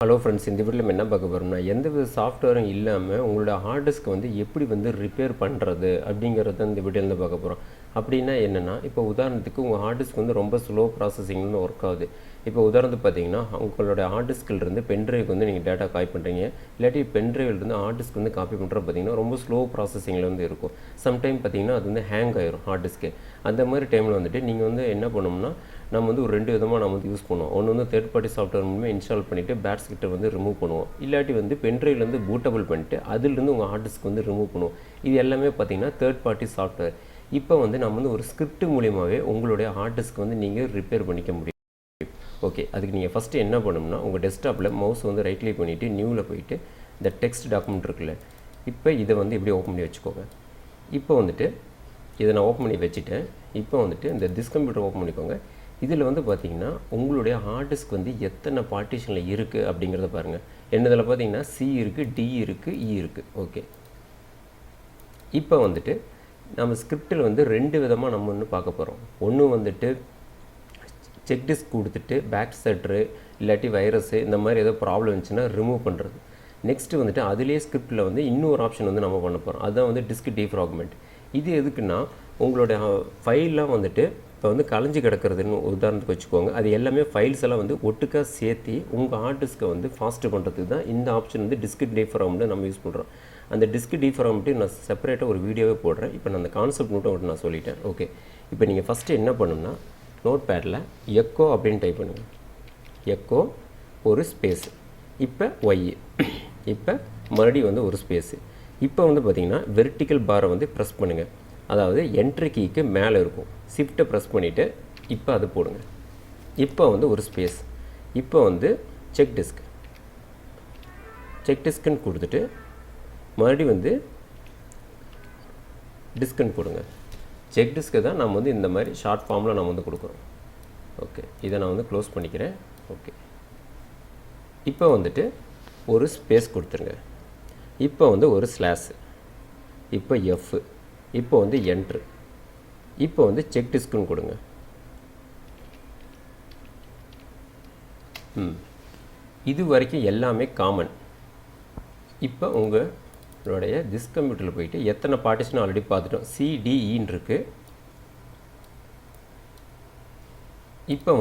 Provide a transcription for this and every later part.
Hello friends, இந்த வீடியோவில் என்ன பார்க்க போகிறோம்னா, எந்த வித சாஃப்ட்வேரும் இல்லாமல் உங்களோட ஹார்ட் டிஸ்க் எப்படி ரிப்பேர் பண்ணுறது அப்படிங்கிறத இந்த வீடியோவில் பார்க்க போகிறோம். அப்படின்னா என்னென்னா, இப்போ உதாரணத்துக்கு உங்கள் ஹார்ட் டிஸ்க் ரொம்ப ஸ்லோ ப்ராசஸிங்னு ஒர்க் ஆகுது. இப்போ உதாரணத்துக்கு பார்த்தீங்கன்னா, உங்களோட ஹார்ட் டிஸ்கிலிருந்து பென்ட்ரைவுக்கு நீங்கள் டேட்டா காப்பி பண்ணுறீங்க. இல்லாட்டி பென்ட்ரைவ்லேருந்து ஹார்ட் டிஸ்க் காப்பி பண்ணுறது பார்த்தீங்கன்னா ரொம்ப ஸ்லோ ப்ராசஸிங்கில் இருக்கும். சம்டைம் பார்த்தீங்கன்னா அது ஹேங் ஆயிரும் ஹார்ட் டிஸ்க்கு. அந்த மாதிரி டைமில் நீங்கள் என்ன பண்ணணும்னா, நம்ம ஒரு ரெண்டு விதமாக நம்ம யூஸ் பண்ணுவோம். ஒன்று தேர்ட் பார்ட்டி சாஃப்ட்வேர் மூலமாக இன்ஸ்டால் பண்ணிவிட்டு பேட்ஸ் கிட்ட ரிமூவ் பண்ணுவோம். இல்லாட்டி பென்ட்ரைவ்லேருந்து பூட்டபிள் பண்ணிட்டு அதிலிருந்து உங்கள் ஹார்ட் டிஸ்க் ரிமூவ் பண்ணுவோம். இது எல்லாமே பார்த்தீங்கன்னா தேர்ட் பார்ட்டி சாஃப்ட்வேர். இப்போ நம்ம ஒரு ஸ்கிரிப்ட் மூலியமாகவே உங்களுடைய ஹார்ட் டிஸ்க் நீங்கள் ரிப்பேர் பண்ணிக்க முடியும். ஓகே, அதுக்கு நீங்கள் ஃபஸ்ட்டு என்ன பண்ணணும்னா, உங்கள் டெஸ்க்டாப்பில் மவுஸ் ரைட் கிளிக் பண்ணிவிட்டு நியூவில் போயிட்டு இந்த டெக்ஸ்ட் டாக்குமெண்ட் இருக்குல்ல, இப்போ இதை இப்படி ஓப்பன் பண்ணி வச்சுக்கோங்க. இப்போ இதை நான் ஓப்பன் பண்ணி வச்சுட்டேன். இப்போ இந்த திஸ் கம்ப்யூட்டர் ஓப்பன் பண்ணிக்கோங்க. இதில் பார்த்தீங்கன்னா உங்களுடைய ஹார்ட் டிஸ்க் எத்தனை பார்ட்டிஷனில் இருக்குது அப்படிங்கிறத பாருங்கள். என்னதில் பார்த்தீங்கன்னா சி இருக்குது, டி இருக்குது, இ இருக்குது. ஓகே, இப்போ நம்ம ஸ்கிரிப்டில் ரெண்டு விதமாக நம்ம பார்க்க போகிறோம். ஒன்று செக் டிஸ்க் கொடுத்துட்டு பேக் செட்ரு இல்லாட்டி வைரஸு இந்த மாதிரி ஏதோ ப்ராப்ளம் இருந்துச்சுன்னா ரிமூவ் பண்ணுறது. நெக்ஸ்ட்டு அதிலே ஸ்கிரிப்டில் இன்னொரு ஆப்ஷன் நம்ம பண்ண போகிறோம். அதுதான் டிஸ்க் டீஃப்ராக்மெண்ட். இது எதுக்குன்னா, உங்களுடைய ஃபைல்லாம் இப்போ கலைஞ்சி கிடக்கிறதுன்னு உதாரணத்துக்கு வச்சுக்கோங்க. அது எல்லாமே ஃபைல்ஸ் எல்லாம் ஒட்டுக்காக சேர்த்து உங்கள் ஹார்ட் டிஸ்க்கை ஃபாஸ்ட்டு பண்ணுறதுக்கு தான் இந்த ஆப்ஷன் டிஸ்க் டீஃப்ராக்மெண்ட் நம்ம யூஸ் பண்ணுறோம். அந்த டிஸ்க் டீஃப்ராக்மெண்ட்டு நான் செப்பரேட்டாக ஒரு வீடியோவே போடுறேன். இப்போ நான் அந்த கான்செப்ட் மட்டும் நான் சொல்லிட்டேன். ஓகே, இப்போ நீங்கள் ஃபஸ்ட்டு என்ன பண்ணணும்னா, நோட் பேடில் எக்கோ அப்படின்னு டைப் பண்ணுங்கள். எக்கோ ஒரு ஸ்பேஸு, இப்போ ஒய், இப்போ மறுபடியும் ஒரு ஸ்பேஸு. இப்போ பார்த்தீங்கன்னா வெர்டிக்கல் பாரை ப்ரெஸ் பண்ணுங்கள். அதாவது என்ட்ரி கீக்கு மேலே இருக்கும். ஷிஃப்ட்டை ப்ரெஸ் பண்ணிவிட்டு இப்போ அது போடுங்க. இப்போ ஒரு ஸ்பேஸ். இப்போ செக் டிஸ்க், செக் டிஸ்க்குன்னு கொடுத்துட்டு மறுபடியும் டிஸ்க்குன்னு கொடுங்க. செக் டிஸ்க்கு தான் நம்ம இந்த மாதிரி ஷார்ட் ஃபார்மில் நம்ம கொடுக்குறோம். ஓகே, இதை நான் க்ளோஸ் பண்ணிக்கிறேன். ஓகே, இப்போ ஒரு ஸ்பேஸ் கொடுத்துருங்க. இப்போ ஒரு ஸ்லாஷ், இப்போ எஃப், இப்போ என்ட்ரு, இப்போ செக் டிஸ்க்குன்னு கொடுங்க. இது வரைக்கும் எல்லாமே காமன். இப்போ உங்களுடைய திஸ் கம்ப்யூட்டரில் போயிட்டு எத்தனை பார்ட்டிஷன் ஆல்ரெடி பார்த்துட்டோம். சிடிஇன்னு இருக்குது. இப்போ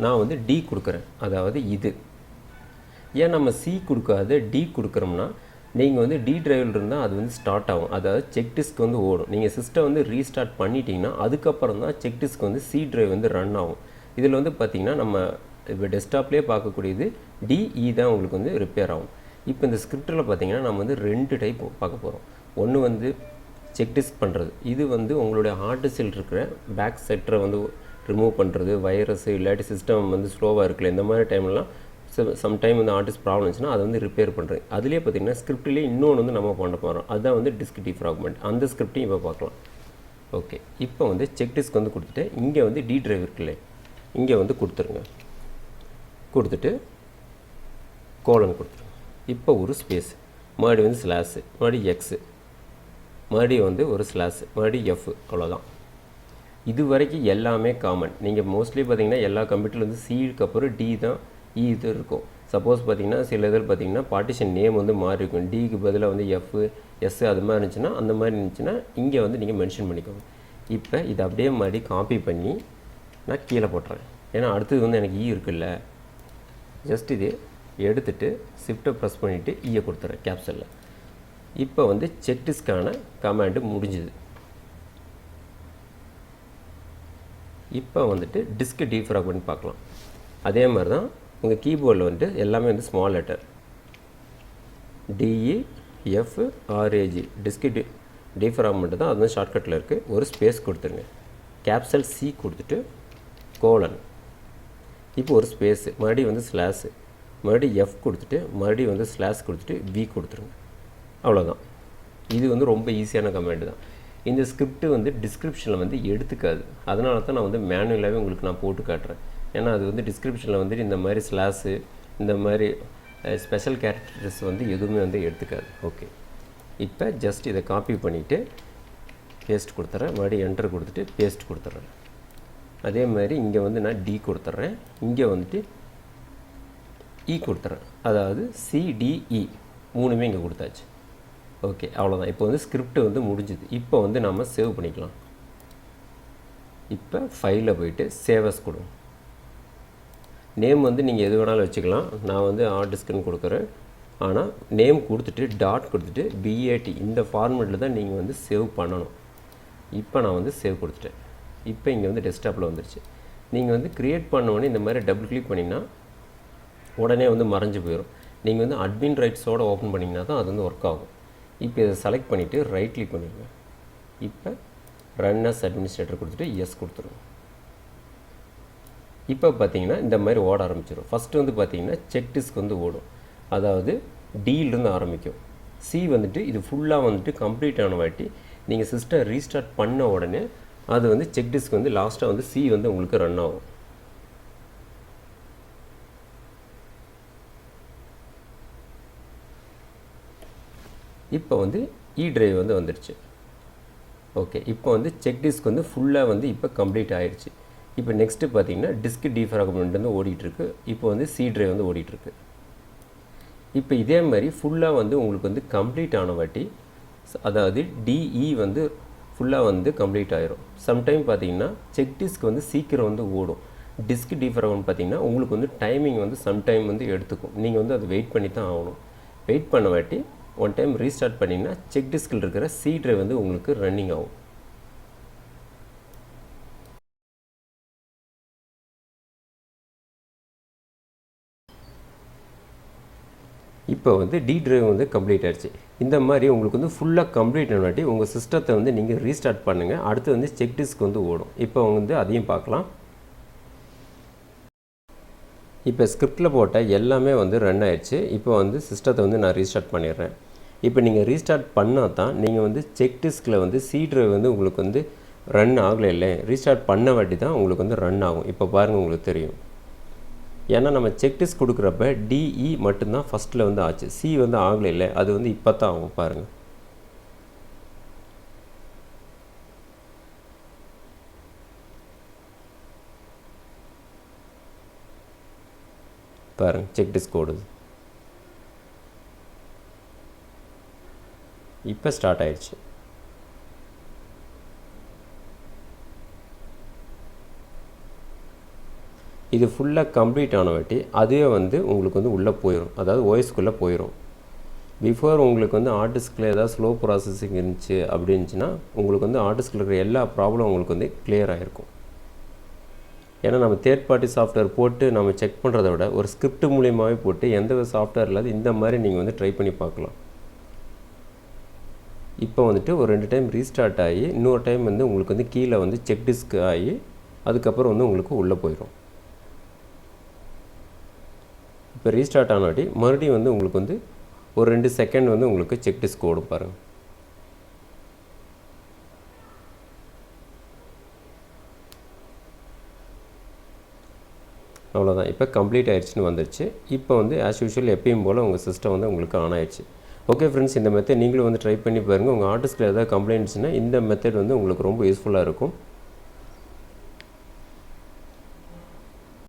நான் டி கொடுக்குறேன். அதாவது இது ஏன் நம்ம சி கொடுக்காது டி கொடுக்குறோம்னா, நீங்கள் டி டிரைவில் இருந்தால் அது ஸ்டார்ட் ஆகும். அதாவது செக் டிஸ்க் ஓடும். நீங்கள் சிஸ்டம் ரீஸ்டார்ட் பண்ணிட்டீங்கன்னா அதுக்கப்புறம் தான் check disk C drive run ஆகும். இதில் பார்த்தீங்கன்னா நம்ம இப்போ டெஸ்க்டாப்லேயே பார்க்கக்கூடியது டிஇ தான் உங்களுக்கு ரிப்பேர் ஆகும். இப்போ இந்த ஸ்கிரிப்டில் பார்த்தீங்கன்னா நம்ம ரெண்டு டைப் பார்க்க போகிறோம். ஒன்று செக் டிஸ்க் பண்ணுறது. இது உங்களுடைய ஹார்ட் டிஸ்கில் இருக்கிற பேக் செட்டரை ரிமூவ் பண்ணுறது, வைரஸ் இல்லாட்டி சிஸ்டம் ஸ்லோவாக இருக்குல்ல, இந்த மாதிரி டைம்லாம் சம்டைம் ஹார்ட் டிஸ்க் ப்ராப்ளம் இருந்துச்சுன்னா அதை ரிப்பேர் பண்ணுறது. அதுலேயே பார்த்தீங்கன்னா ஸ்கிரிப்ட்லேயே இன்னொன்று நம்ம பண்ண போகிறோம். அதுதான் டிஸ்க் டீஃப்ராக்மெண்ட். அந்த ஸ்கிரிப்டையும் இப்போ பார்க்கலாம். ஓகே, இப்போ செக் டிஸ்க் கொடுத்துட்டு இங்கே டி டிரைவ் இருக்குல்ல, இங்கே கொடுத்துருங்க. கொடுத்துட்டு கோலன் கொடுத்துருங்க. இப்போ ஒரு ஸ்பேஸ், மறுபடியும் ஸ்லாஷு, மறுபடியும் எக்ஸு, மறுபடியும் ஒரு ஸ்லாஷு, மறுபடியும் எஃப். அவ்வளோதான். இது வரைக்கும் எல்லாமே காமன். நீங்கள் மோஸ்ட்லி பார்த்தீங்கன்னா எல்லா கம்ப்யூட்டரில் சிக்கு அப்புறம் டி தான் இது இருக்கும். சப்போஸ் பார்த்தீங்கன்னா சில இதில் பார்த்தீங்கன்னா பார்ட்டிஷன் நேம் மாறி இருக்கும். டிக்கு பதிலாக எஃப், எஸ் அது மாதிரி இருந்துச்சுன்னா, அந்த மாதிரி இருந்துச்சுன்னா இங்கே நீங்கள் மென்ஷன் பண்ணிக்கோங்க. இப்போ இதை அப்படியே மாதிரி காப்பி பண்ணி நான் கீழே போட்டுறேன். ஏன்னா அடுத்தது எனக்கு இ இருக்குல்ல, ஜஸ்ட் இது எடுத்துகிட்டு ஷிஃப்ட்டை ப்ரெஸ் பண்ணிவிட்டு ஈயை கொடுத்துட்றேன் கேப்சலில். இப்போ செக் டிஸ்க்கான கமாண்டு முடிஞ்சுது. இப்போ டிஸ்க் டீஃப்ராக்மெண்ட் பார்க்கலாம். அதே மாதிரி தான் உங்கள் கீபோர்டில் எல்லாமே small letter D E F R A G disk defragment தான். அது ஷார்ட்கட்டில் இருக்குது. ஒரு ஸ்பேஸ் கொடுத்துருங்க. கேப்சல் சி கொடுத்துட்டு கோலன், இப்போ ஒரு ஸ்பேஸு, மறுபடியும் ஸ்லாஷு, மறுபடியும் எஃப் கொடுத்துட்டு மறுபடியும் ஸ்லாஷ் கொடுத்துட்டு வி கொடுத்துருங்க. அவ்வளோதான். இது ரொம்ப ஈஸியான கமெண்ட் தான். இந்த ஸ்கிரிப்ட் டிஸ்கிரிப்ஷனில் எடுத்துக்காது. அதனால தான் நான் மேனுவலாகவே உங்களுக்கு நான் போட்டு காட்டுறேன். ஏன்னா அது டிஸ்கிரிப்ஷனில் இந்த மாதிரி ஸ்லாஷு இந்த மாதிரி ஸ்பெஷல் கேரக்டர்ஸ் எதுவுமே எடுத்துக்காது. ஓகே, இப்போ ஜஸ்ட் இதை காப்பி பண்ணிவிட்டு பேஸ்ட் கொடுத்துட்றேன். மறுபடியும் என்டர் கொடுத்துட்டு பேஸ்ட் கொடுத்துட்றேன். அதே மாதிரி இங்கே நான் டி கொடுத்துட்றேன். இங்கே இ கொடுத்துறேன், அதாவது சிடிஇ மூணுமே இங்கே கொடுத்தாச்சு. ஓகே, அவ்வளோதான். இப்போ வந்து ஸ்கிரிப்ட் வந்து முடிஞ்சுது. இப்போ வந்து நம்ம சேவ் பண்ணிக்கலாம். இப்போ ஃபைலில் போயிட்டு சேவஸ் கொடுங்க. நேம் வந்து நீங்கள் எது வேணாலும் வச்சுக்கலாம். நான் வந்து ஹார்ட் டிஸ்க்குன்னு கொடுக்குறேன். ஆனால் நேம் கொடுத்துட்டு டாட் கொடுத்துட்டு பிஏடி இந்த ஃபார்மேட்டில் தான் நீங்கள் வந்து சேவ் பண்ணணும். இப்போ நான் வந்து சேவ் கொடுத்துட்டேன். இப்போ இங்கே வந்து டெஸ்க்டாப்பில் வந்துருச்சு. நீங்கள் வந்து க்ரியேட் பண்ணோன்னே இந்த மாதிரி டபுள் கிளிக் பண்ணிங்கன்னா உடனே வந்து மறைஞ்சு போயிடும். நீங்கள் வந்து அட்மின் ரைட்ஸோடு ஓப்பன் பண்ணிங்கன்னா தான் அது வந்து ஒர்க் ஆகும். இப்போ இதை செலக்ட் பண்ணிவிட்டு ரைட் கிளிக் பண்ணிடுங்க. இப்போ ரன் அஸ் அட்மினிஸ்ட்ரேட்டர் கொடுத்துட்டு எஸ் கொடுத்துருங்க. இப்போ பார்த்தீங்கன்னா இந்த மாதிரி ஓட ஆரம்பிச்சிடும். ஃபஸ்ட்டு வந்து பார்த்தீங்கன்னா செக் டிஸ்க் வந்து ஓடும், அதாவது டியிலிருந்து ஆரம்பிக்கும். சி வந்துட்டு இது ஃபுல்லாக வந்துட்டு கம்ப்ளீட் ஆன வாட்டி நீங்கள் சிஸ்டம் ரீஸ்டார்ட் பண்ண உடனே அது வந்து செக் டிஸ்க் வந்து லாஸ்ட்டாக வந்து சி வந்து உங்களுக்கு ரன் ஆகும். இப்போ வந்து இ டிரைவ் வந்து வந்துடுச்சு. ஓகே, இப்போ வந்து செக் டிஸ்க் வந்து ஃபுல்லாக வந்து இப்போ கம்ப்ளீட் ஆகிடுச்சு. இப்போ நெக்ஸ்ட்டு பார்த்தீங்கன்னா டிஸ்க் டீஃப்ராக்மெண்ட் வந்து ஓடிட்டுருக்கு. இப்போ வந்து சி டிரைவ் வந்து ஓடிட்டுருக்கு. இப்போ இதே மாதிரி ஃபுல்லாக வந்து உங்களுக்கு வந்து கம்ப்ளீட் ஆன வாட்டி, அதாவது டிஇ வந்து ஃபுல்லாக வந்து கம்ப்ளீட் ஆகிரும். சம்டைம் பார்த்தீங்கன்னா செக் டிஸ்க் வந்து சீக்கிரம் வந்து ஓடும். டிஸ்க் டீஃப்ராக்மெண்ட் பார்த்தீங்கன்னா உங்களுக்கு வந்து டைமிங் வந்து சம்டைம் வந்து எடுத்துக்கும். நீங்கள் வந்து அது வெயிட் பண்ணி தான் ஆகணும். வெயிட் பண்ண வாட்டி ஒன் டைம் ரீஸ்டார்ட் பண்ணிங்கன்னா செக் டிஸ்கில் இருக்கிற சி டிரைவ் வந்து உங்களுக்கு ரன்னிங் ஆகும். இப்போ வந்து டி டிரைவ் வந்து கம்ப்ளீட் ஆகிடுச்சு. இந்த மாதிரி உங்களுக்கு வந்து ஃபுல்லாக கம்ப்ளீட் ஆனாட்டி உங்கள் சிஸ்டத்தை வந்து நீங்கள் ரீஸ்டார்ட் பண்ணுங்கள். அடுத்து வந்து செக் டிஸ்க் வந்து ஓடும். இப்போ வந்து அதையும் பார்க்கலாம். இப்போ ஸ்கிரிப்டில் போட்ட எல்லாமே வந்து ரன் ஆயிடுச்சு. இப்போ வந்து சிஸ்டத்தை வந்து நான் ரீஸ்டார்ட் பண்ணிடுறேன். இப்போ நீங்கள் ரீஸ்டார்ட் பண்ணால் தான் நீங்கள் வந்து செக் டிஸ்கில் வந்து சி டிரைவ் வந்து உங்களுக்கு வந்து ரன் ஆகலை. இல்லை, ரீஸ்டார்ட் பண்ண வாட்டி தான் உங்களுக்கு வந்து ரன் ஆகும். இப்போ பாருங்கள், உங்களுக்கு தெரியும். ஏன்னா நம்ம செக் டிஸ்க் கொடுக்குறப்ப டிஇ மட்டும்தான் ஃபஸ்ட்டில் வந்து ஆச்சு, சி வந்து ஆகலை. இல்லை, அது வந்து இப்போ தான் ஆகும். பாருங்கள், பாருங்கள் செக் டிஸ்க் ஓடுது. இப்போ ஸ்டார்ட் ஆயிடுச்சு. இது ஃபுல்லாக கம்ப்ளீட் ஆன வாட்டி அதுவே வந்து உங்களுக்கு வந்து உள்ளே போயிடும், அதாவது ஓஎஸ்க்குள்ளே போயிடும். பிஃபோர் உங்களுக்கு வந்து ஹார்ட் டிஸ்கில் ஏதாவது ஸ்லோ ப்ராசஸிங் இருந்துச்சு அப்படின்னுச்சுன்னா உங்களுக்கு வந்து ஹார்ட் டிஸ்கில் இருக்கிற எல்லா ப்ராப்ளம் உங்களுக்கு வந்து கிளியர் ஆகிருக்கும். ஏன்னா நம்ம தேர்ட் பார்ட்டி சாஃப்ட்வேர் போட்டு நம்ம செக் பண்ணுறத விட ஒரு ஸ்கிரிப்ட் மூலியமாகவே போட்டு எந்த சாஃப்ட்வேர் இல்லாத இந்த மாதிரி நீங்கள் வந்து ட்ரை பண்ணி பார்க்கலாம். இப்போ வந்துட்டு ஒரு 2 டைம் ரீஸ்டார்ட் ஆகி இன்னொரு டைம் வந்து உங்களுக்கு வந்து கீழே வந்து செக் டிஸ்க் ஆகி அதுக்கப்புறம் வந்து உங்களுக்கு உள்ளே போயிடும். இப்போ ரீஸ்டார்ட் ஆனாட்டி மறுபடியும் வந்து உங்களுக்கு வந்து ஒரு 2 செகண்ட் வந்து உங்களுக்கு செக் டிஸ்க் ஓடும். பாருங்கள், அவ்வளோதான். இப்போ கம்ப்ளீட் ஆயிடுச்சுன்னு வந்துருச்சு. இப்போ வந்து ஆஸ் யூஷுவல் எப்பயும் போல் உங்கள் சிஸ்டம் வந்து உங்களுக்கு ஆன் ஆயிடுச்சு. ஓகே ஃப்ரெண்ட்ஸ், இந்த மெத்தட் நீங்களும் வந்து ட்ரை பண்ணி பாருங்கள். உங்கள் ஹார்ட் டிஸ்கில் ஏதாவது கம்ப்ளைண்ட்ஸ்னால் இந்த மெத்தட் வந்து உங்களுக்கு ரொம்ப யூஸ்ஃபுல்லாக இருக்கும்.